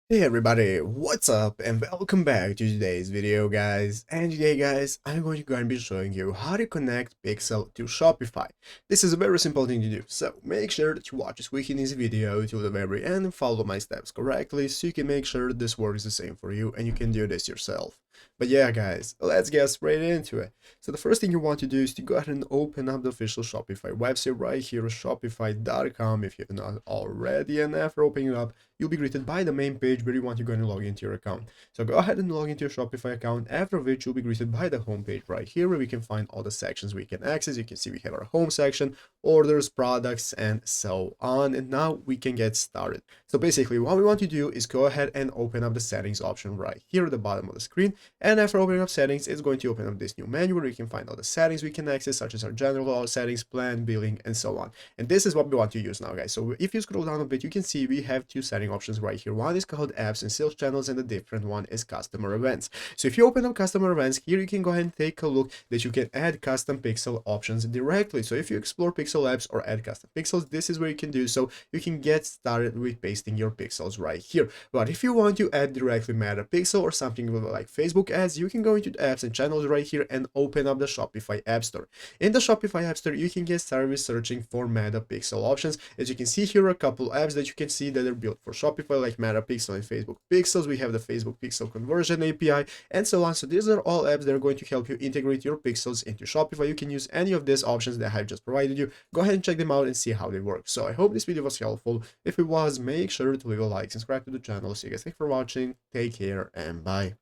Hey everybody, what's up and welcome back to today's video guys. And today guys, I'm going to be showing you how to connect Pixel to Shopify. This is a very simple thing to do, so make sure that you watch this quick and easy video till the very end and follow my steps correctly so you can make sure this works the same for you and you can do this yourself. But yeah guys, let's get straight into it. So the first thing you want to do is to go ahead and open up the official Shopify website right here, shopify.com if you have not already, and after opening it up, you'll be greeted by the main page where you want to go and log into your account. So go ahead and log into your Shopify account, after which you'll be greeted by the home page right here where we can find all the sections we can access. You can see we have our home section, orders, products, and so on. And now we can get started. So basically what we want to do is go ahead and open up the settings option right here at the bottom of the screen. And after opening up settings, it's going to open up this new menu where we can find all the settings we can access, such as our general settings, plan, billing, and so on. And this is what we want to use now, guys. So if you scroll down a bit, you can see we have two setting options right here. One is called apps and sales channels, and the different one is customer events. So if you open up customer events, here you can go ahead and take a look that you can add custom pixel options directly. So if you explore pixel apps or add custom pixels, this is where you can do so. You can get started with pasting your pixels right here. But if you want to add directly Meta Pixel or something like Facebook ads, you can go into the apps and channels right here and open up the Shopify App Store. In the Shopify App Store, you can get started with searching for Meta Pixel options. As you can see here, a couple apps that you can see that are built for Shopify, like Meta Pixel and Facebook Pixels. We have the Facebook Pixel Conversion API and so on. So these are all apps that are going to help you integrate your pixels into Shopify. You can use any of these options that I've just provided you. Go ahead and check them out and see how they work. So I hope this video was helpful. If it was, make sure to leave a like, subscribe to the channel. So you guys, thanks for watching. Take care and bye.